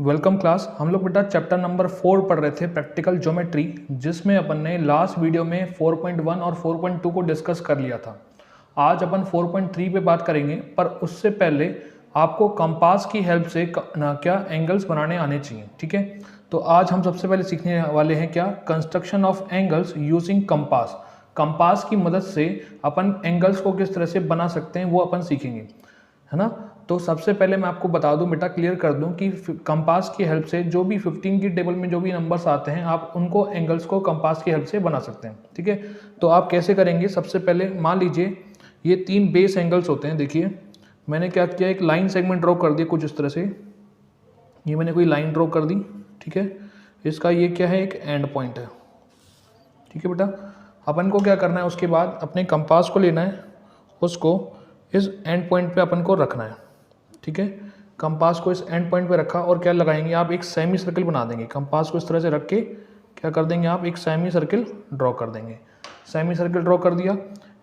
Welcome class. हम लोग बेटा चैप्टर नंबर 4 पढ़ रहे थे प्रैक्टिकल ज्योमेट्री, जिसमें अपन ने लास्ट वीडियो में 4.1 और 4.2 को डिस्कस कर लिया था। आज अपन 4.3 पे बात करेंगे, पर उससे पहले आपको कंपास की हेल्प से क्या एंगल्स बनाने आने चाहिए। ठीक है, तो आज हम सबसे पहले सीखने वाले हैं क्या, construction of angles using compass. Compass की मदद से अपन एंगल्स को किस तरह से बना सकते हैं वो अपन सीखेंगे, है ना। तो सबसे पहले मैं आपको बता दूं बेटा, क्लियर कर दूं कि कंपास की हेल्प से जो भी 15 की टेबल में जो भी नंबर्स आते हैं, आप उनको एंगल्स को कंपास की हेल्प से बना सकते हैं। ठीक है, तो आप कैसे करेंगे, सबसे पहले मान लीजिए ये 3 बेस एंगल्स होते हैं। देखिए मैंने क्या किया, एक लाइन सेगमेंट ड्रॉ कर दिया कुछ इस तरह से। ये मैंने कोई लाइन ड्रॉ कर दी। ठीक है, इसका ये क्या है, एक एंड पॉइंट है। ठीक है बेटा, अपन को क्या करना है, उसके बाद अपने कंपास को लेना है, उसको इस एंड पॉइंट पे अपन को रखना है। ठीक है, कंपास को इस एंड पॉइंट पे रखा और क्या लगाएंगे, आप एक सेमी सर्कल बना देंगे। कंपास को इस तरह से रख के क्या कर देंगे, आप एक सेमी सर्कल ड्रॉ कर देंगे। सेमी सर्कल ड्रॉ कर दिया।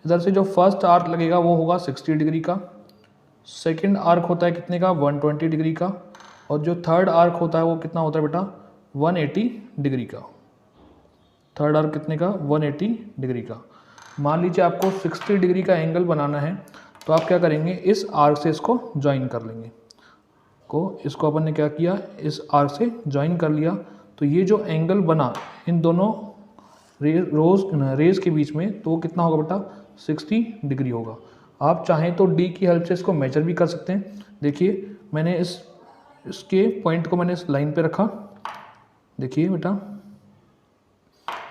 इधर से जो फर्स्ट आर्क लगेगा वो होगा 60 डिग्री का, सेकेंड आर्क होता है कितने का, 120 डिग्री का, और जो थर्ड आर्क होता है वो कितना होता है बेटा, 180 डिग्री का। थर्ड आर्क कितने का, 180 डिग्री का। मान लीजिए आपको 60 डिग्री का एंगल बनाना है, तो आप क्या करेंगे, इस आर्क से इसको ज्वाइन कर लेंगे। इसको अपन ने क्या किया, इस आर्क से ज्वाइन कर लिया। तो ये जो एंगल बना इन दोनों रेज के बीच में, तो वो कितना होगा बेटा, 60 डिग्री होगा। आप चाहें तो डी की हेल्प से इसको मेजर भी कर सकते हैं। देखिए मैंने इसके पॉइंट को मैंने इस लाइन पे रखा। देखिए बेटा,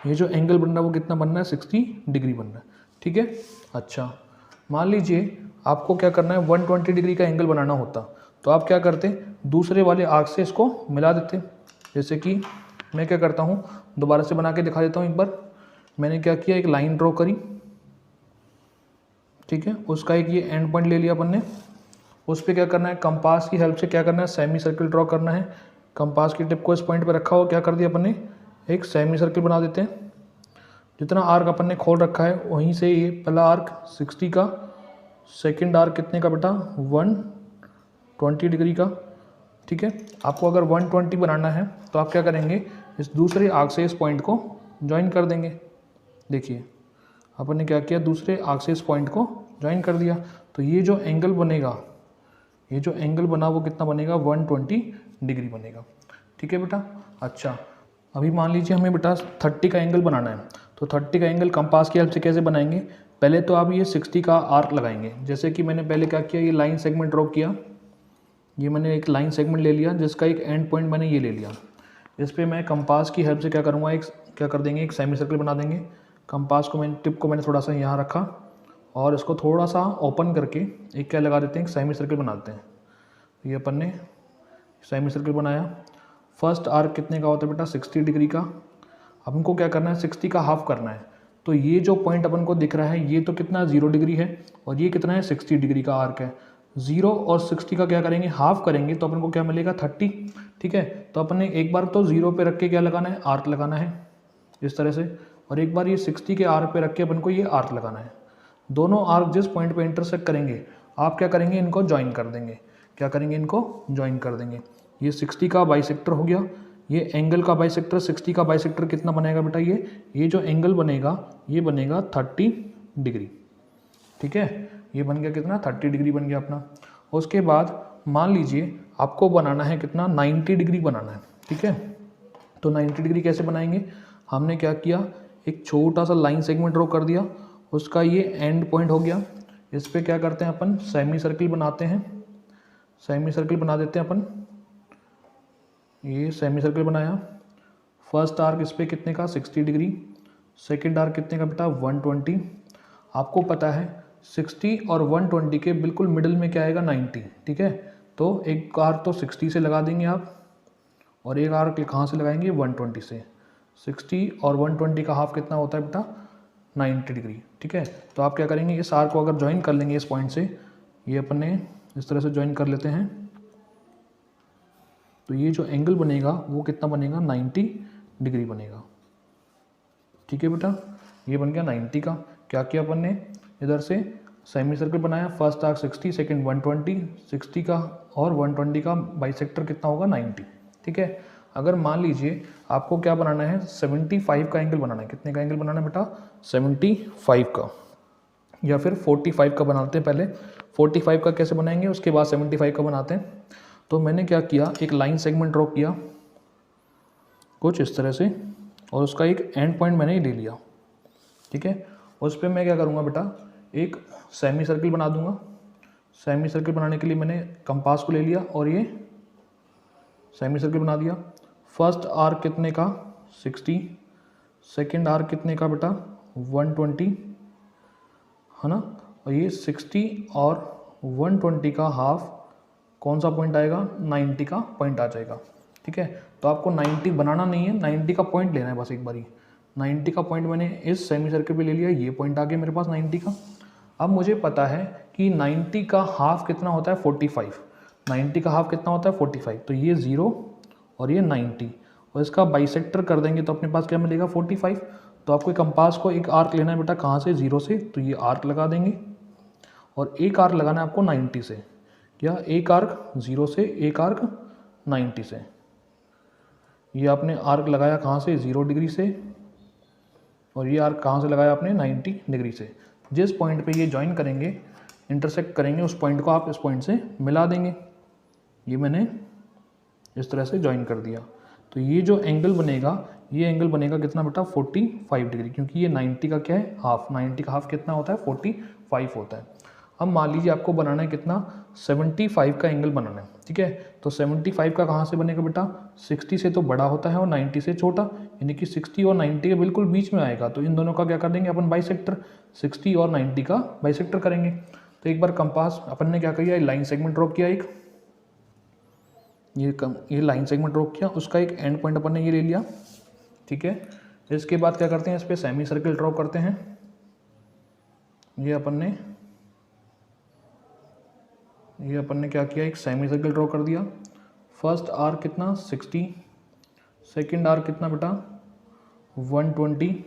ये जो एंगल बन रहा है वो कितना बन रहा है, 60 डिग्री बन रहा है। ठीक है, अच्छा मान लीजिए आपको क्या करना है, 120 डिग्री का एंगल बनाना होता, तो आप क्या करते, दूसरे वाले आर्क से इसको मिला देते। जैसे कि मैं क्या करता हूँ, दोबारा से बना के दिखा देता हूँ एक बार। मैंने क्या किया, एक लाइन ड्रॉ करी। ठीक है, उसका एक ये एंड पॉइंट ले लिया अपन ने। उस पर क्या करना है, कंपास की हेल्प से क्या करना है, सेमी सर्कल ड्रॉ करना है। कंपास की टिप को इस पॉइंट पर रखा हो, क्या कर दिया अपन ने, एक सेमी सर्कल बना देते हैं। जितना आर्क अपन ने खोल रखा है वहीं से ये पहला आर्क 60 का, सेकंड आर्क कितने का बेटा, 120 डिग्री का। ठीक है, आपको अगर 120 बनाना है तो आप क्या करेंगे, इस दूसरे आर्क से इस पॉइंट को ज्वाइन कर देंगे। देखिए अपन ने क्या किया, दूसरे आर्क से इस पॉइंट को ज्वाइन कर दिया। तो ये जो एंगल बनेगा, ये जो एंगल बना वो कितना बनेगा, 120 डिग्री बनेगा। ठीक है बेटा, अच्छा अभी मान लीजिए हमें बेटा 30 का एंगल बनाना है, तो 30 का एंगल कंपास की हेल्प से कैसे बनाएंगे, पहले तो आप ये 60 का आर्क लगाएंगे। जैसे कि मैंने पहले क्या किया, ये लाइन सेगमेंट ड्रॉ किया। ये मैंने एक लाइन सेगमेंट ले लिया, जिसका एक एंड पॉइंट मैंने ये ले लिया। इस पर मैं कंपास की हेल्प से क्या करूँगा, एक क्या कर देंगे, एक सेमी सर्कल बना देंगे। कंपास को टिप को मैंने थोड़ा सा यहाँ रखा और इसको थोड़ा सा ओपन करके एक क्या लगा देते हैं, एक सेमी सर्कल बना देते हैं। ये अपन ने सेमी सर्कल बनाया। फर्स्ट आर्क कितने का होता है बेटा, 60 डिग्री का। अब हमको क्या करना है, 60 का हाफ करना है। तो ये जो पॉइंट अपन को दिख रहा है ये तो कितना 0 डिग्री है, और ये कितना है, 60 डिग्री का आर्क है। 0 और 60 का क्या करेंगे, हाफ करेंगे, तो अपन को क्या मिलेगा, 30। ठीक है, तो अपन ने एक बार तो 0 पे रख के क्या लगाना है, आर्क लगाना है इस तरह से, और एक बार ये 60 के आर्क पे रख के अपन को ये आर्क लगाना है। दोनों आर्क जिस पॉइंट पे इंटरसेक्ट करेंगे, आप क्या करेंगे, इनको ज्वाइन कर देंगे। क्या करेंगे, इनको ज्वाइन कर देंगे। ये 60 का बाइसेक्टर हो गया, ये एंगल का बाइसेक्टर, 60 का बाइसेक्टर कितना बनेगा बेटा, ये जो एंगल बनेगा ये बनेगा 30 डिग्री। ठीक है, ये बन गया कितना, 30 डिग्री बन गया अपना। उसके बाद मान लीजिए आपको बनाना है कितना, 90 डिग्री बनाना है। ठीक है, तो 90 डिग्री कैसे बनाएंगे, हमने क्या किया, एक छोटा सा लाइन सेगमेंट ड्रॉ कर दिया, उसका ये एंड पॉइंट हो गया। इस पर क्या करते हैं अपन, सेमी सर्कल बनाते हैं। सेमी सर्कल बना देते हैं अपन, ये सेमी सर्कल बनाया। फर्स्ट आर्क इस पर कितने का, 60 डिग्री। सेकंड आर्क कितने का बेटा, 120। आपको पता है 60 और 120 के बिल्कुल मिडिल में क्या आएगा, 90। ठीक है, तो एक आर्क तो 60 से लगा देंगे आप, और एक आर्क कहाँ से लगाएंगे, 120 से। 60 और 120 का हाफ कितना होता है बेटा, 90 डिग्री। ठीक है, तो आप क्या करेंगे, इस आर्क को अगर ज्वाइन कर लेंगे इस पॉइंट से, ये अपन ने इस तरह से ज्वाइन कर लेते हैं, तो ये जो एंगल बनेगा वो कितना बनेगा, 90 डिग्री बनेगा। ठीक है बेटा, ये बन गया 90 का। क्या किया अपन ने, इधर से सेमी सर्कल बनाया, फर्स्ट आर्क 60, सेकंड 120, 60 का और 120 का बाइसेक्टर कितना होगा, 90। ठीक है। अगर मान लीजिए आपको क्या बनाना है, 75 का एंगल बनाना है। कितने का एंगल बनाना है बेटा, 75 का, या फिर 45 का बनाते हैं। पहले 45 का कैसे बनाएंगे, उसके बाद 75 का बनाते हैं। तो मैंने क्या किया, एक लाइन सेगमेंट ड्रॉ किया कुछ इस तरह से, और उसका एक एंड पॉइंट मैंने ले लिया, ठीक है। उस पर मैं क्या करूँगा बेटा, एक सेमी सर्किल बना दूंगा। सेमी सर्किल बनाने के लिए मैंने कंपास को ले लिया और ये सेमी सर्किल बना दिया। फर्स्ट आर्क कितने का, 60। सेकेंड आर्क कितने का बेटा, 120, है ना। और ये 60 और 120 का हाफ कौन सा पॉइंट आएगा, 90 का पॉइंट आ जाएगा, ठीक है। तो आपको 90 बनाना नहीं है, 90 का पॉइंट लेना है बस एक बारी। 90 का पॉइंट मैंने इस सेमी सर्किल पे ले लिया, ये पॉइंट आ गया मेरे पास 90 का। अब मुझे पता है कि 90 का हाफ कितना होता है, 45। 90 का हाफ कितना होता है, 45। तो ये 0 और ये 90, और इसका बाइसेक्टर कर देंगे तो अपने पास क्या मिलेगा, 45। तो आपको कंपास को एक आर्क लेना है बेटा, कहाँ से, 0 से। तो ये आर्क लगा देंगे, और एक आर्क लगाना है आपको 90 से। क्या, एक आर्क 0 से, एक आर्क 90 से। ये आपने आर्क लगाया कहाँ से, 0 डिग्री से, और ये आर्क कहाँ से लगाया आपने, 90 डिग्री से। जिस पॉइंट पे ये ज्वाइन करेंगे, इंटरसेक्ट करेंगे, उस पॉइंट को आप इस पॉइंट से मिला देंगे। ये मैंने इस तरह से ज्वाइन कर दिया। तो ये जो एंगल बनेगा, ये एंगल बनेगा कितना बेटा, 45 डिग्री, क्योंकि ये 90 का क्या है, हाफ। 90 का हाफ कितना होता है, 45 होता है। अब मान लीजिए आपको बनाना है कितना, 75 का एंगल बनाना है, ठीक है। तो 75 का कहाँ से बनेगा बेटा, 60 से तो बड़ा होता है और 90 से छोटा, यानी कि 60 और 90 के बिल्कुल बीच में आएगा। तो इन दोनों का क्या कर देंगे अपन, बाइसेक्टर। 60 और 90 का बाइसेक्टर करेंगे। तो एक बार कंपास अपन ने क्या किया, लाइन सेगमेंट ड्रॉ किया, एक ये लाइन सेगमेंट ड्रॉ किया, उसका एक एंड पॉइंट अपन ने ये ले लिया, ठीक है। इसके बाद क्या करते हैं, इस पर सेमी सर्किल ड्रॉ करते हैं। ये अपन ने क्या किया, एक सेमी सर्किल ड्रॉ कर दिया। फर्स्ट आर्क कितना, 60। सेकंड आर्क कितना बेटा, 120।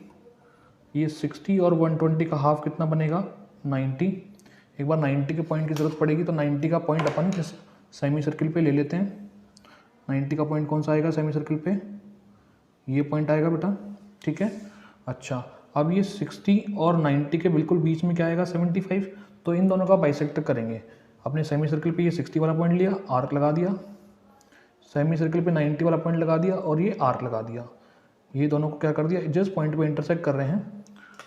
ये 60 और 120 का हाफ कितना बनेगा, 90। एक बार 90 के पॉइंट की ज़रूरत पड़ेगी, तो 90 का पॉइंट अपन इस सेमी सर्किल पे ले लेते हैं। 90 का पॉइंट कौन सा आएगा सेमी सर्किल पे, ये पॉइंट आएगा बेटा, ठीक है। अच्छा, अब ये 60 और 90 के बिल्कुल बीच में क्या आएगा, 75। तो इन दोनों का बाइसेक्टर करेंगे। अपने सेमी सर्किल पे ये 60 वाला पॉइंट लिया, आर्क लगा दिया। सेमी सर्किल पे 90 वाला पॉइंट लगा दिया और ये आर्क लगा दिया। ये दोनों को क्या कर दिया, जिस पॉइंट पे इंटरसेक्ट कर रहे हैं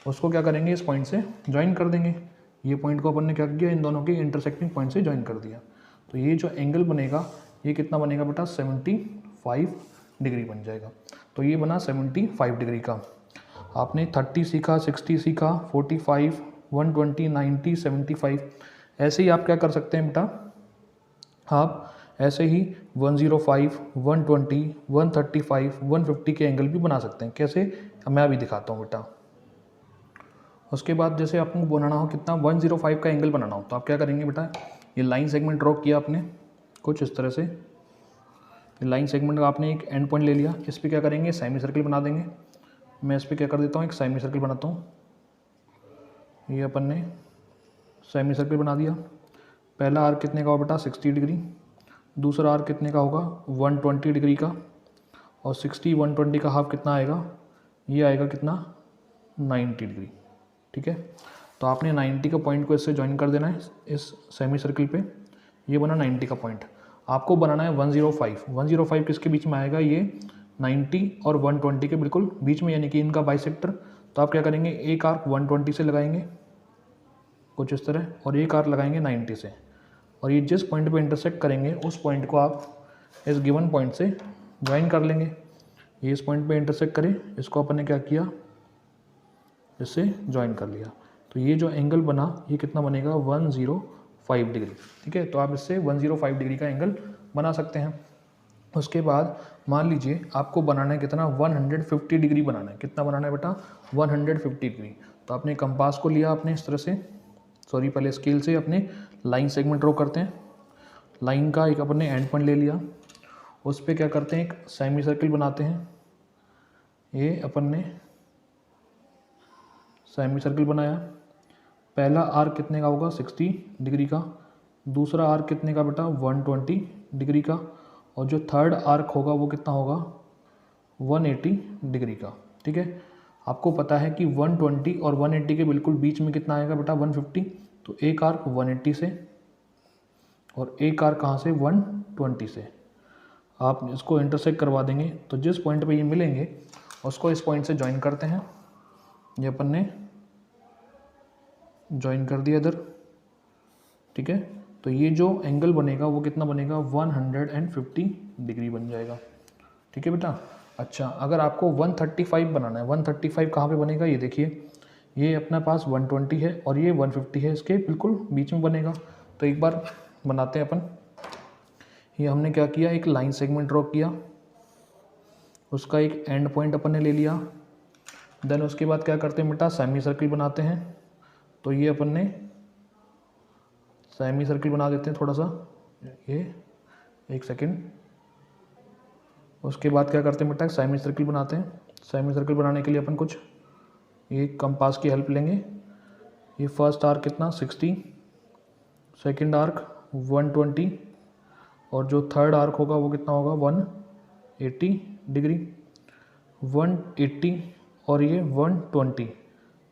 उसको क्या करेंगे, इस पॉइंट से ज्वाइन कर देंगे। ये पॉइंट को अपन ने क्या किया, इन दोनों के इंटरसेक्टिंग पॉइंट से ज्वाइन कर दिया। तो ये जो एंगल बनेगा, ये कितना बनेगा बेटा, 75 डिग्री बन जाएगा। तो ये बना 75 डिग्री का। आपने 30 सीखा, 60 सीखा, 45, 120, 90, 75। ऐसे ही आप क्या कर सकते हैं बेटा, आप ऐसे ही 105, 120, 135, 150 के एंगल भी बना सकते हैं। कैसे, मैं अभी दिखाता हूँ बेटा। उसके बाद जैसे आपको बनाना हो कितना, 105 का एंगल बनाना हो, तो आप क्या करेंगे बेटा, ये लाइन सेगमेंट ड्रॉ किया आपने कुछ इस तरह से। लाइन सेगमेंट का आपने एक एंड पॉइंट ले लिया, इस पर क्या करेंगे, सेमी सर्किल बना देंगे। मैं इस पर क्या कर देता हूँ, एक सेमी सर्किल बनाता हूँ। ये अपन ने सेमी सर्किल बना दिया। पहला आर्क कितने का होगा बेटा, 60 डिग्री। दूसरा आर्क कितने का होगा, 120 डिग्री का। और 60 120 का हाफ कितना आएगा, ये आएगा कितना, 90 डिग्री, ठीक है। तो आपने 90 का पॉइंट को इससे ज्वाइन कर देना है इस सेमी सर्किल पे। ये बना 90 का पॉइंट। आपको बनाना है 105। 105 किसके बीच में आएगा, ये 90 और 120 के बिल्कुल बीच में, यानी कि इनका बाइसेक्टर। तो आप क्या करेंगे, एक आर्क 120 से लगाएंगे कुछ इस तरह, और एक आर्क लगाएंगे 90 से। और ये जिस पॉइंट पे इंटरसेक्ट करेंगे उस पॉइंट को आप इस गिवन पॉइंट से ज्वाइन कर लेंगे। ये इस पॉइंट पे इंटरसेक्ट करे, इसको अपन ने क्या किया, इससे ज्वाइन कर लिया। तो ये जो एंगल बना, ये कितना बनेगा, 105 डिग्री, ठीक है। तो आप इससे 105 डिग्री का एंगल बना सकते हैं। उसके बाद मान लीजिए आपको बनाना है कितना, 150 डिग्री बनाना है। कितना बनाना है बेटा, 150 डिग्री। तो आपने कंपास को लिया आपने इस तरह से, सॉरी पहले स्केल से अपने लाइन सेगमेंट ड्रॉ करते हैं। लाइन का एक अपने एंड पॉइंट ले लिया, उस पर क्या करते हैं, एक सेमी सर्किल बनाते हैं। ये अपन ने सेमी सर्किल बनाया। पहला आर्क कितने का होगा, 60 डिग्री का। दूसरा आर्क कितने का बेटा, 120 डिग्री का। और जो थर्ड आर्क होगा वो कितना होगा 180 डिग्री का। ठीक है, आपको पता है कि 120 और 180 के बिल्कुल बीच में कितना आएगा बेटा 150, तो एक आर्क 180 से और एक आर्क कहाँ से 120 से आप इसको इंटरसेक्ट करवा देंगे, तो जिस पॉइंट पे ये मिलेंगे उसको इस पॉइंट से ज्वाइन करते हैं। ये अपन ने ज्वाइन कर दिया इधर। ठीक है, तो ये जो एंगल बनेगा वो कितना बनेगा 150 डिग्री बन जाएगा। ठीक है बेटा। अच्छा, अगर आपको 135 बनाना है, 135 कहाँ पे बनेगा, ये देखिए ये अपने पास 120 है और ये 150 है, इसके बिल्कुल बीच में बनेगा। तो एक बार बनाते हैं अपन। ये हमने क्या किया, एक लाइन सेगमेंट ड्रॉ किया, उसका एक एंड पॉइंट अपन ने ले लिया। देन उसके बाद क्या करते हैं बेटा, सेमी सर्किल बनाते हैं। तो ये अपन ने सेमी सर्किल बना देते हैं थोड़ा सा, ये एक सेकंड। उसके बाद क्या करते हैं बेटा, सेमी सर्किल बनाते हैं। सेमी सर्किल बनाने के लिए अपन कुछ ये कंपास की हेल्प लेंगे। ये फर्स्ट आर्क कितना 60, सेकंड आर्क 120 और जो थर्ड आर्क होगा वो कितना होगा 180 डिग्री। 180 और ये 120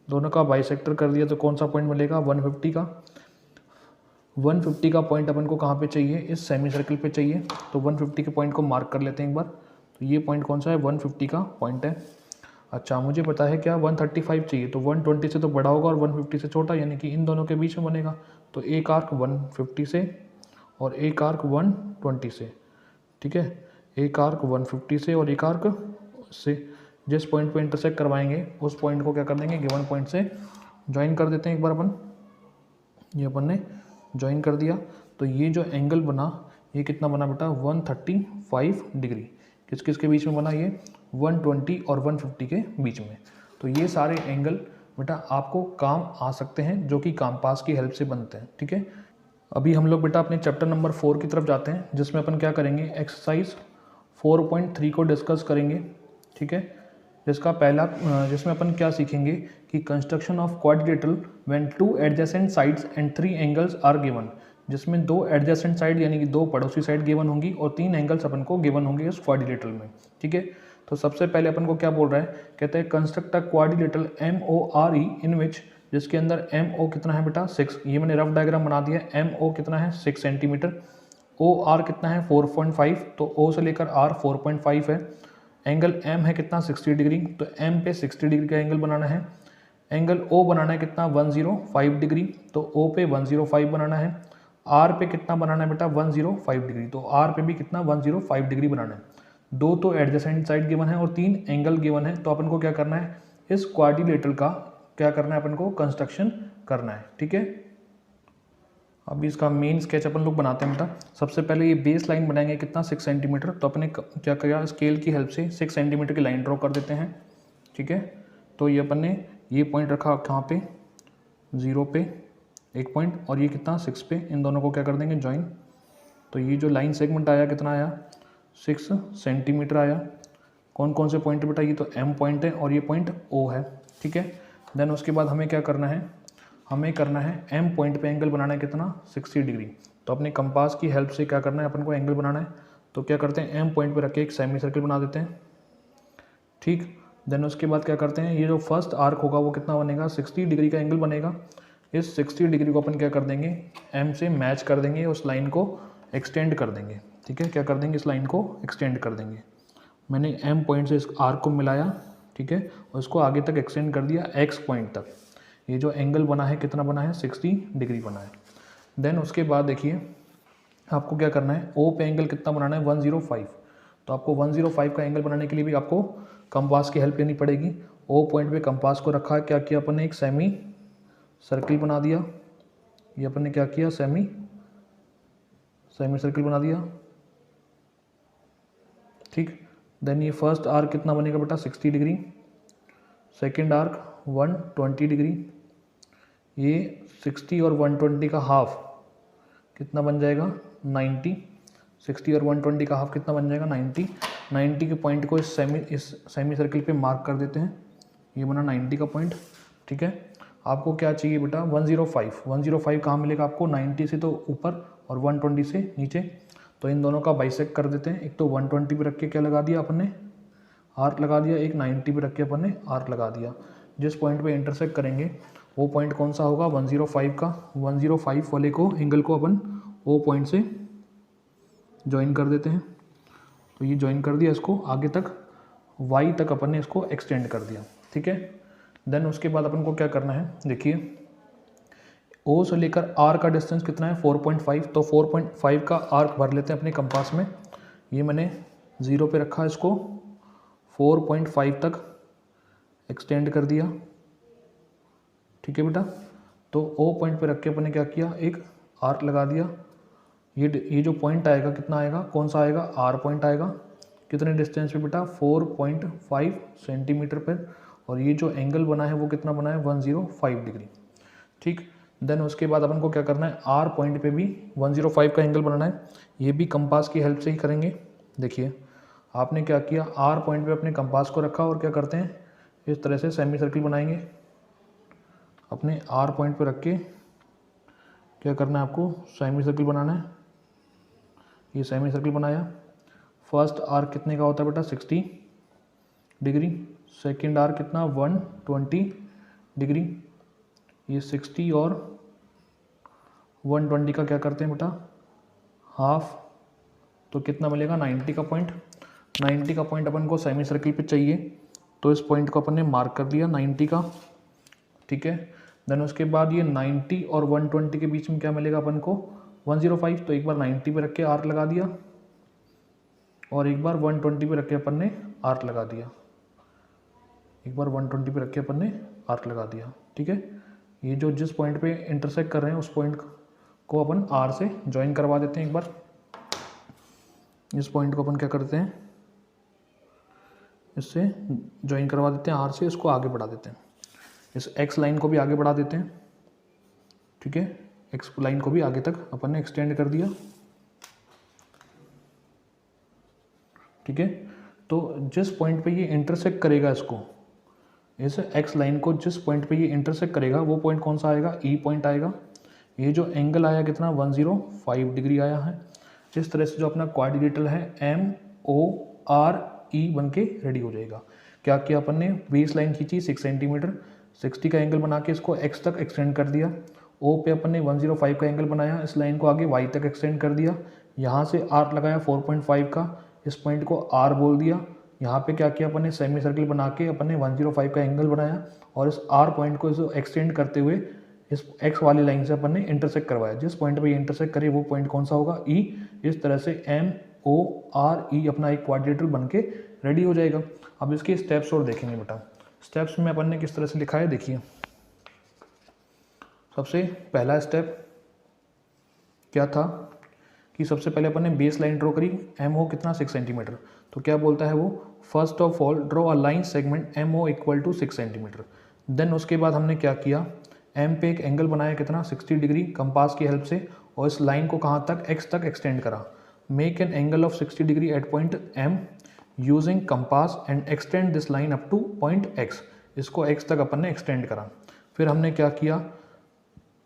दोनों का बाइसेक्टर कर दिया, तो कौन सा पॉइंट मिलेगा 150 का। 150 का पॉइंट अपन को कहाँ पे चाहिए, इस सेमी सर्किल पे चाहिए। तो 150 के पॉइंट को मार्क कर लेते हैं एक बार। तो ये पॉइंट कौन सा है, 150 का पॉइंट है। अच्छा, मुझे पता है क्या 135 चाहिए, तो 120 से तो बड़ा होगा और 150 से छोटा, यानी कि इन दोनों के बीच में बनेगा। तो एक आर्क 150 से और एक आर्क 120 से। ठीक है, एक आर्क 150 से और एक आर्क से जिस पॉइंट पे इंटरसेक्ट करवाएंगे उस पॉइंट को क्या कर देंगे, गिवन पॉइंट से ज्वाइन कर देते हैं एक बार अपन। ये अपन ने ज्वाइन कर दिया। तो ये जो एंगल बना ये कितना बना बेटा 135 डिग्री। किस किस के बीच में बना, ये 120 और 150 के बीच में। तो ये सारे एंगल बेटा आपको काम आ सकते हैं, जो कि कंपास की हेल्प से बनते हैं। ठीक है, अभी हम लोग बेटा अपने चैप्टर नंबर 4 की तरफ जाते हैं, जिसमें अपन क्या करेंगे, एक्सरसाइज 4.3 को डिस्कस करेंगे। ठीक है, जिसका पहला जिसमें अपन क्या सीखेंगे कि construction of quadrilateral when 2 adjacent sides and 3 angles are given, जिसमें 2 एडजेसेंट साइड यानी कि 2 पड़ोसी साइड गिवन होंगी और 3 एंगल्स अपन को गिवन होंगे इस क्वाड्रिलेटरल में। ठीक है, तो सबसे पहले अपन को क्या बोल रहा है, कहते हैं कंस्ट्रक्ट अ क्वाड्रिलेटरल MORE इन विच, जिसके अंदर MO कितना है बेटा 6। ये मैंने रफ डायग्राम बना दिया। MO कितना है 6 सेंटीमीटर, OR कितना है 4.5, तो O से लेकर R 4.5 है। एंगल M है कितना 60 डिग्री, तो M पे 60 डिग्री का एंगल बनाना है। एंगल O बनाना है कितना 105 डिग्री, तो O पे 105 बनाना है। R पे कितना बनाना है बेटा 105 डिग्री, तो R पे भी कितना 105 डिग्री बनाना है। दो तो एडजेसेंट साइड गिवन है और 3 एंगल गिवन है। तो अपन को क्या करना है, इस क्वाड्रिलेटरल का क्या करना है, अपन को कंस्ट्रक्शन करना है। ठीक है, अभी इसका मेन स्केच अपन लोग बनाते हैं बेटा। सबसे पहले ये बेस लाइन बनाएंगे कितना 6 सेंटीमीटर। तो अपने क्या किया, स्केल की हेल्प से 6 सेंटीमीटर की लाइन ड्रॉ कर देते हैं। ठीक है, तो ये अपन ने ये पॉइंट रखा कहाँ पे 0 पे एक पॉइंट, और ये कितना 6 पे, इन दोनों को क्या कर देंगे ज्वाइन। तो ये जो लाइन सेगमेंट आया कितना आया 6 सेंटीमीटर आया। कौन कौन से पॉइंट बेटा, ये तो M पॉइंट है और ये पॉइंट O है। ठीक है, देन उसके बाद हमें क्या करना है, हमें करना है M पॉइंट पे एंगल बनाना है कितना 60 डिग्री। तो अपने कंपास की हेल्प से क्या करना है, अपन को एंगल बनाना है। तो क्या करते हैं, M पॉइंट पे रख के एक सेमी सर्किल बना देते हैं। ठीक, देन उसके बाद क्या करते हैं, ये जो फर्स्ट आर्क होगा वो कितना बनेगा 60 डिग्री का एंगल बनेगा। इस 60 डिग्री को अपन क्या कर देंगे, M से मैच कर देंगे, उस लाइन को एक्सटेंड कर देंगे। ठीक है, क्या कर देंगे, इस लाइन को एक्सटेंड कर देंगे। मैंने M पॉइंट से इस आर्क को मिलाया, ठीक है, और इसको आगे तक एक्सटेंड कर दिया X पॉइंट तक। ये जो एंगल बना है कितना बना है 60 डिग्री बना है। देन उसके बाद देखिए आपको क्या करना है, O पे एंगल कितना बनाना है 105। तो आपको 105 का एंगल बनाने के लिए भी आपको कंपास की हेल्प लेनी पड़ेगी। O पॉइंट पे कंपास को रखा है, क्या किया अपन ने, एक सेमी सर्किल बना दिया। ये अपन ने क्या किया, सेमी सर्किल बना दिया। ठीक, देन ये फर्स्ट आर्क कितना बनेगा बेटा 60 डिग्री, सेकेंड आर्क 120 डिग्री। ये 60 और 120 का हाफ कितना बन जाएगा 90। 60 और 120 का हाफ कितना बन जाएगा 90। 90 के पॉइंट को इस सेमी सर्किल पे मार्क कर देते हैं। ये बना 90 का पॉइंट। ठीक है, आपको क्या चाहिए बेटा 105 कहाँ मिलेगा आपको, 90 से तो ऊपर और 120 से नीचे। तो इन दोनों का बाइसेक्ट कर देते हैं। एक तो 120 पे रख के क्या लगा दिया अपन ने, आर्क लगा दिया, एक 90 पे रख के अपन ने आर्क लगा दिया। जिस पॉइंट पे इंटरसेक्ट करेंगे वो पॉइंट कौन सा होगा, 105 का। 105 वाले को एंगल को अपन ओ पॉइंट से ज्वाइन कर देते हैं। तो ये ज्वाइन कर दिया, इसको आगे तक वाई तक अपन ने इसको एक्सटेंड कर दिया, ठीक है। देन उसके बाद अपन को क्या करना है, देखिए ओ से लेकर आर का डिस्टेंस कितना है, 4.5। तो 4.5 का आर्क भर लेते हैं अपने कंपास में। ये मैंने 0 पे रखा, इसको 4.5 तक एक्सटेंड कर दिया, ठीक है बेटा। तो ओ पॉइंट पे रख के अपन ने क्या किया, एक आर्क लगा दिया। ये जो पॉइंट आएगा कितना आएगा, कौन सा आएगा, आर पॉइंट आएगा। कितने डिस्टेंस पे बेटा, 4.5 सेंटीमीटर पर। और ये जो एंगल बना है वो कितना बना है, 105 डिग्री, ठीक। देन उसके बाद अपन को क्या करना है, आर पॉइंट पे भी 105 का एंगल बनाना है। ये भी कंपास की हेल्प से ही करेंगे। देखिए आपने क्या किया, आर पॉइंट पे अपने कंपास को रखा और क्या करते हैं, इस तरह से सेमी सर्किल बनाएंगे। अपने आर पॉइंट पे रख के क्या करना है आपको, सेमी सर्किल बनाना है। ये सेमी सर्किल बनाया। फर्स्ट आर कितने का होता है बेटा, 60 डिग्री। सेकेंड आर कितना, 120 डिग्री। ये 60 और 120 का क्या करते हैं बेटा, हाफ। तो कितना मिलेगा, 90 का पॉइंट। 90 का पॉइंट अपन को सेमी सर्किल पे चाहिए, तो इस पॉइंट को अपन ने मार्क कर दिया 90 का, ठीक है। देन उसके बाद ये 90 और 120 के बीच में क्या मिलेगा अपन को, 105। तो एक बार 90 पे रख के आर्क लगा दिया और एक बार 120 पे रख के अपन ने आर्क लगा दिया। एक बार 120 पे रख के अपन ने आर्क लगा दिया, ठीक है। ये जो जिस पॉइंट पे इंटरसेक्ट कर रहे हैं उस पॉइंट को अपन आर से ज्वाइन करवा देते हैं। एक बार इस पॉइंट को अपन क्या करते हैं, इससे ज्वाइन करवा देते हैं आर से, इसको आगे बढ़ा देते हैं। इस एक्स लाइन को भी आगे बढ़ा देते हैं, ठीक है। एक्स लाइन को भी आगे तक अपन ने एक्सटेंड कर दिया, ठीक है। तो जिस पॉइंट पे ये इंटरसेक्ट करेगा इसको, इस एक्स लाइन को जिस पॉइंट पे ये इंटरसेक्ट करेगा वो पॉइंट कौन सा आएगा, ई पॉइंट आएगा। ये जो एंगल आया कितना, 105 डिग्री आया है। इस तरह से जो अपना क्वाड्रिलेटरल है MORE बन के रेडी हो जाएगा। क्या किया अपन ने, बेस लाइन खींची 6 सेंटीमीटर, 60 का एंगल बना के इसको एक्स तक एक्सटेंड कर दिया। ओ पे अपन ने 105 का एंगल बनाया, इस लाइन को आगे वाई तक एक्सटेंड कर दिया। यहाँ से आर्क लगाया 4.5 का, इस पॉइंट को आर बोल दिया। यहाँ पे क्या किया अपन ने, सेमी सर्किल बना के अपन ने 105 का एंगल बनाया और इस आर पॉइंट को इसे एक्सटेंड करते हुए इस एक्स वाली लाइन से अपन ने इंटरसेक्ट करवाया। जिस पॉइंट पे ये इंटरसेक्ट करे वो पॉइंट कौन सा होगा, ई। इस तरह से MORE अपना एक क्वाड्रिलेटरल बन के रेडी हो जाएगा। अब इसके स्टेप्स और देखेंगे बेटा। स्टेप्स में अपन ने किस तरह से लिखा है, देखिए। सबसे पहला स्टेप क्या था कि सबसे पहले अपन ने बेस लाइन ड्रॉ करी, MO कितना, 6 सेंटीमीटर। तो क्या बोलता है वो, first of all draw a line segment MO equal to 6 centimetre. Then उसके बाद हमने क्या किया, M पे एक एंगल बनाया कितना, 60 डिग्री कंपास की हेल्प से, और इस लाइन को कहाँ तक, X तक एक्सटेंड करा। Make an angle of 60 degree at point M using compass and extend this line up two point X। इसको X तक अपन ने एक्सटेंड करा। फिर हमने क्या किया,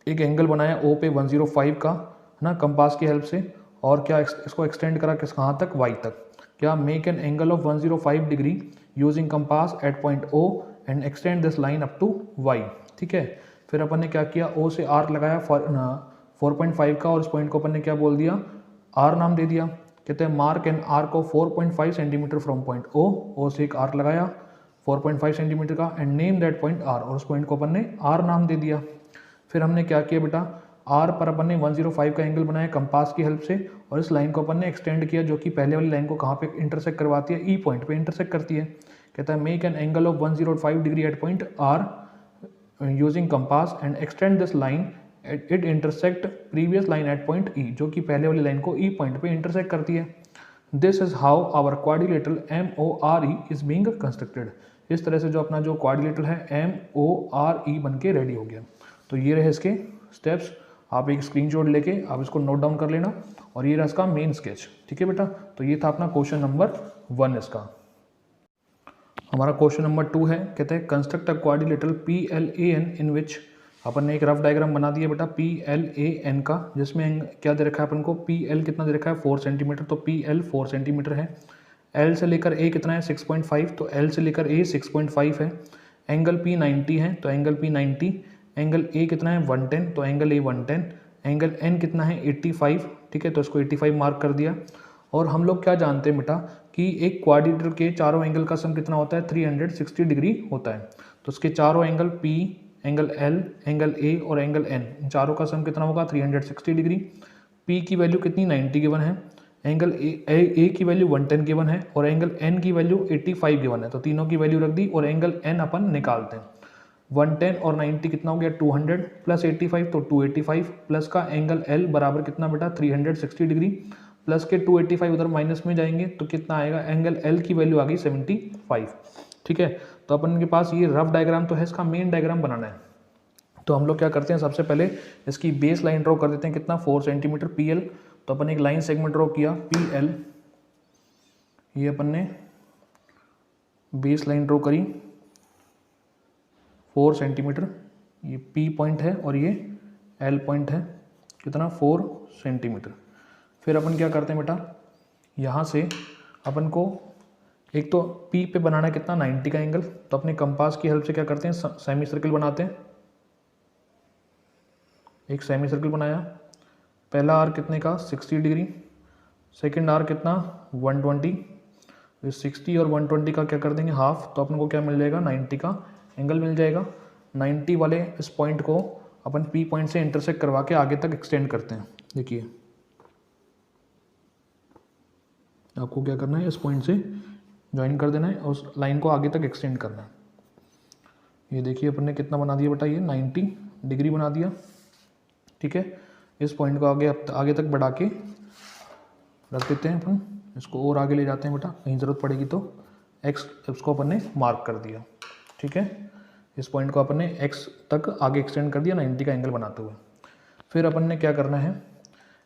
एक एंगल बनाया O पे 105 का, है ना, कंपास की हेल्प से, और क्या इसको एक्सटेंड करा किस, कहाँ तक, Y तक। क्या, make an angle of 105 degree using compass at point O and extend this line up to Y, ठीक है। फिर अपन ने क्या किया, O से आर्क लगाया 4.5 का, और इस पॉइंट को अपन ने क्या बोल दिया, R नाम दे दिया। कहते हैं mark an arc of 4.5 centimetre from point O से एक आर्क लगाया 4.5 सेंटीमीटर का, and name that point R, और उस पॉइंट को अपन ने R नाम दे दिया। फिर हमने क्या किया बेटा, R पर अपन ने 105 का एंगल बनाया कंपास की हेल्प से, और इस लाइन को अपन ने एक्सटेंड किया, जो कि पहले वाली लाइन को कहाँ पे इंटरसेक्ट करवाती है, ई पॉइंट पे इंटरसेक्ट करती है। कहता है make an angle of 105 degree at point R using compass and extend this line it intersect previous line at point E, जो कि पहले वाली लाइन को ई पॉइंट पे इंटरसेक्ट करती है। This is how our quadrilateral MORE is being constructed. इस तरह से जो अपना जो क्वाड्रिलेटरल है MORE बन के रेडी हो गया। तो ये रहे इसके स्टेप्स, आप एक स्क्रीनशॉट लेके आप इसको नोट डाउन कर लेना, और ये रहा इसका मेन स्केच, ठीक है बेटा। तो ये था अपना क्वेश्चन नंबर 1 इसका। हमारा क्वेश्चन नंबर 2 है, कहते हैं कंस्ट्रक्ट अ क्वाड्रिलेटरल PLAN इन विच अपन ने एक रफ डायग्राम बना दिया बेटा पी एल ए एन का, जिसमें क्या दे रखा है अपन को, पी एल कितना दे रखा है 4 सेंटीमीटर, तो पी एल 4 सेंटीमीटर है। एल से लेकर ए कितना है 6.5, तो एल से लेकर ए 6.5 है। एंगल पी 90 है, तो एंगल पी 90। एंगल ए कितना है 110, तो एंगल ए 110। एंगल एन कितना है 85, ठीक है, तो इसको 85 मार्क कर दिया। और हम लोग क्या जानते हैं बेटा कि एक क्वाड्रिलेटरल के चारों एंगल का सम कितना होता है 360 डिग्री होता है। तो उसके चारों angle P, angle L, angle A और एंगल एन, इन चारों का सम कितना होगा 360 डिग्री। पी की वैल्यू कितनी 90 गिवन है, एंगल ए की वैल्यू 110 गिवन है और एंगल एन की वैल्यू 85 गिवन है। तो तीनों की वैल्यू रख दी और एंगल एन अपन निकालते हैं। 110 और 90 कितना हो गया 200 प्लस 85, तो 285 प्लस का एंगल एल बराबर कितना बेटा 360 डिग्री, प्लस के 285 उधर माइनस में जाएंगे तो कितना आएगा, एंगल एल की वैल्यू आ गई 75, ठीक है। तो अपन के पास ये रफ डायग्राम तो है, इसका मेन डायग्राम बनाना है। तो हम लोग क्या करते हैं, सबसे पहले इसकी बेस लाइन ड्रॉ कर देते हैं, कितना 4 सेंटीमीटर पी एल। तो अपन एक लाइन सेगमेंट ड्रॉ किया पी एल, ये अपन ने बेस लाइन ड्रॉ करी 4 सेंटीमीटर, ये पी पॉइंट है और ये एल पॉइंट है, कितना 4 सेंटीमीटर। फिर अपन क्या करते हैं बेटा, यहाँ से अपन को एक तो पी पे बनाना है कितना 90 का एंगल, तो अपने कंपास की हेल्प से क्या करते हैं सेमी सर्किल बनाते हैं। एक सेमी सर्किल बनाया, पहला आर कितने का 60 डिग्री, सेकंड आर कितना 120, 60 और 120 का क्या कर देंगे हाफ, तो अपन को क्या मिल जाएगा 90 का एंगल मिल जाएगा। 90 वाले इस पॉइंट को अपन पी पॉइंट से इंटरसेक्ट करवा के आगे तक एक्सटेंड करते हैं। देखिए आपको क्या करना है, इस पॉइंट से ज्वाइन कर देना है और उस लाइन को आगे तक एक्सटेंड करना है। ये देखिए अपन ने कितना बना दिया बेटा, ये 90 डिग्री बना दिया, ठीक है। इस पॉइंट को आगे तक बढ़ा के रख देते हैं अपन, इसको और आगे ले जाते हैं बेटा, कहीं ज़रूरत पड़ेगी तो एक्स, इसको अपन ने मार्क कर दिया, ठीक है। इस पॉइंट को अपन ने एक्स तक आगे एक्सटेंड कर दिया 90 का एंगल बनाते हुए। फिर अपन ने क्या करना है,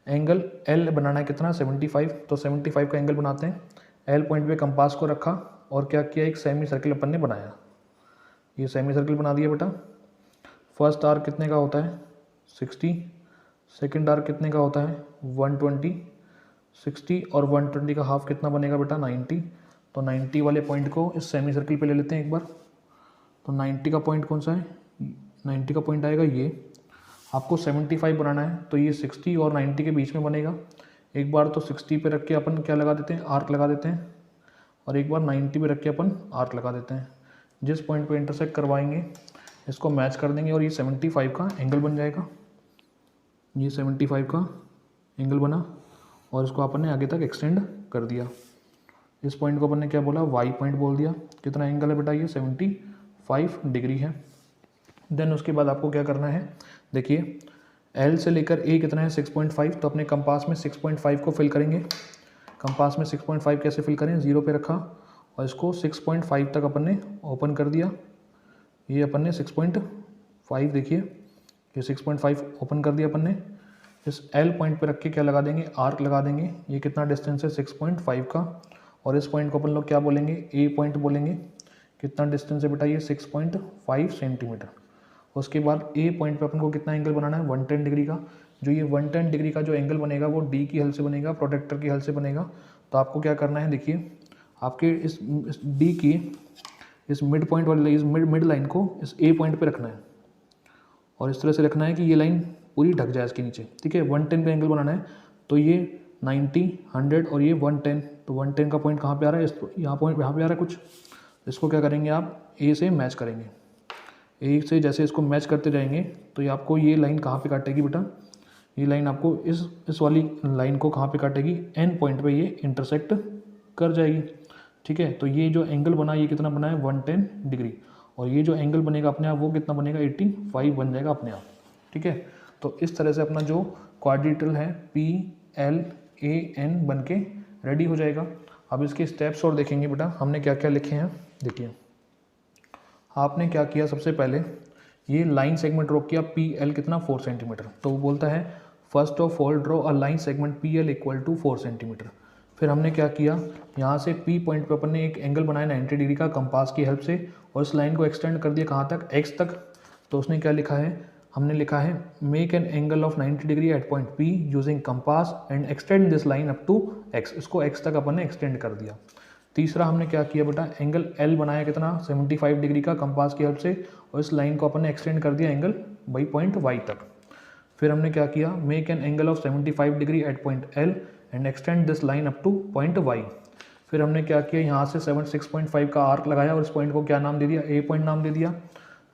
एंगल एल बनाना है कितना 75, तो 75 का एंगल बनाते हैं। एल पॉइंट पे कंपास को रखा और क्या किया, एक सेमी सर्किल अपन ने बनाया, ये सेमी सर्किल बना दिया बेटा। फर्स्ट आर कितने का होता है 60, सेकंड आर कितने का होता है 120, 60 और 120 का हाफ कितना बनेगा बेटा 90। तो 90 वाले पॉइंट को इस सेमी सर्किल पे ले लेते हैं एक बार। तो 90 का पॉइंट कौन सा है, 90 का पॉइंट आएगा ये। आपको 75 बनाना है तो ये 60 और 90 के बीच में बनेगा। एक बार तो 60 पे रख के अपन क्या लगा देते हैं, आर्क लगा देते हैं, और एक बार 90 पे रख के अपन आर्क लगा देते हैं। जिस पॉइंट पे इंटरसेक्ट करवाएंगे इसको मैच कर देंगे और ये 75 का एंगल बन जाएगा। ये 75 का एंगल बना और इसको अपन ने आगे तक एक्सटेंड कर दिया। इस पॉइंट को अपन ने क्या बोला, वाई पॉइंट बोल दिया। कितना एंगल है बेटा, ये 75 डिग्री है। देन उसके बाद आपको क्या करना है, देखिए एल से लेकर ए कितना है 6.5, तो अपने कंपास में 6.5 को फिल करेंगे। कंपास में 6.5 कैसे फिल करें, 0 पे रखा और इसको 6.5 तक अपन ने ओपन कर दिया। ये अपन ने 6.5 देखिए, ये 6.5 ओपन कर दिया अपन ने। इस एल पॉइंट पे रख के क्या लगा देंगे, आर्क लगा देंगे। ये कितना डिस्टेंस है 6.5 का, और इस पॉइंट को अपन लोग क्या बोलेंगे, ए पॉइंट बोलेंगे। कितना डिस्टेंस है बेटा, ये 6.5 सेंटीमीटर। उसके बाद ए पॉइंट पे अपन को कितना एंगल बनाना है 110 डिग्री का। जो ये 110 डिग्री का जो एंगल बनेगा वो डी की हेल्प से बनेगा, प्रोटेक्टर की हेल्प से बनेगा। तो आपको क्या करना है, देखिए आपके इस डी की इस मिड पॉइंट वाली इस मिड लाइन को इस ए पॉइंट पे रखना है और इस तरह से रखना है कि ये लाइन पूरी ढक जाए इसके नीचे, ठीक है। 110 का एंगल बनाना है तो ये 90, 100 और ये 110। तो 110 का पॉइंट कहाँ पे आ रहा है, यहाँ पॉइंट यहाँ पे आ रहा है कुछ। इसको क्या करेंगे आप, ए से मैच करेंगे। ए से जैसे इसको मैच करते जाएंगे तो ये आपको ये लाइन कहाँ पे काटेगी बेटा, ये लाइन आपको इस वाली लाइन को कहाँ पे काटेगी, एन पॉइंट पे ये इंटरसेक्ट कर जाएगी, ठीक है। तो ये जो एंगल बना ये कितना बना है 110 डिग्री, और ये जो एंगल बनेगा अपने आप वो कितना बनेगा 85 बन जाएगा अपने आप, ठीक है। तो इस तरह से अपना जो क्वाड्रिलेटरल है PLAN बन के रेडी हो जाएगा। अब इसके स्टेप्स और देखेंगे बेटा, हमने क्या क्या लिखे हैं। देखिए आपने क्या किया, सबसे पहले ये लाइन सेगमेंट ड्रॉ किया PL कितना 4 सेंटीमीटर। तो वो बोलता है first of all draw a line segment PL equal to 4 centimetre. फिर हमने क्या किया, यहाँ से P पॉइंट पे अपन ने एक एंगल बनाया 90 डिग्री का कंपास की हेल्प से, और इस लाइन को एक्सटेंड कर दिया कहाँ तक, X तक। तो उसने क्या लिखा है, हमने लिखा है make an angle of 90 degree at point P using compass and extend this line up to x, इसको x तक अपन ने एक्सटेंड कर दिया। तीसरा हमने क्या किया बेटा, एंगल L बनाया कितना 75 डिग्री का कंपास की हेल्प से, और इस लाइन को अपन ने एक्सटेंड कर दिया एंगल बाई पॉइंट Y तक। फिर हमने क्या किया, make an angle of 75 degree at point L and extend this line up two point Y। फिर हमने क्या किया, यहाँ से 6.5 का आर्क लगाया और इस पॉइंट को क्या नाम दे दिया, A पॉइंट नाम दे दिया।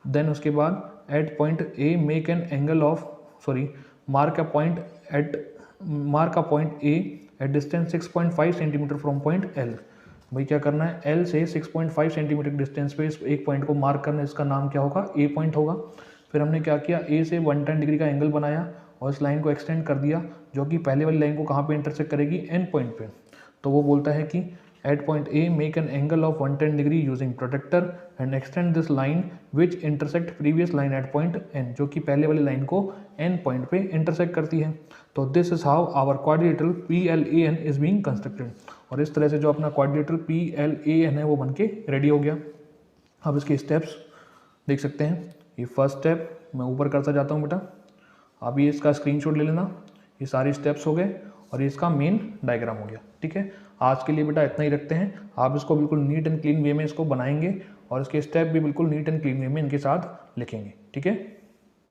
देन उसके बाद at point A make an angle of mark a point A at distance 6.5 centimetre from point L। भाई क्या करना है, L से 6.5 सेंटीमीटर डिस्टेंस पे इस एक पॉइंट को मार्क करना है, इसका नाम क्या होगा, A पॉइंट होगा। फिर हमने क्या किया, A से 110 डिग्री का एंगल बनाया और इस लाइन को एक्सटेंड कर दिया, जो कि पहले वाली लाइन को कहाँ पे इंटरसेक्ट करेगी, N पॉइंट पे। तो वो बोलता है कि at point A make an angle of 110 degree using protractor and extend this line which intersect previous line at point N, जो कि पहले वाली लाइन को N पॉइंट पे इंटरसेक्ट करती है। तो this is how our quadrilateral PLAN is being constructed. और इस तरह से जो अपना क्वाड्रिलेटरल PLAN है वो बन के रेडी हो गया। अब इसके स्टेप्स देख सकते हैं। ये फर्स्ट स्टेप मैं ऊपर करता जाता हूँ बेटा, अब ये इसका स्क्रीनशॉट ले लेना। ये सारे स्टेप्स हो गए और ये इसका मेन डायग्राम हो गया। ठीक है, आज के लिए बेटा इतना ही रखते हैं। आप इसको बिल्कुल नीट एंड क्लीन वे में इसको बनाएंगे और इसके स्टेप भी बिल्कुल नीट एंड क्लीन वे में इनके साथ लिखेंगे। ठीक है।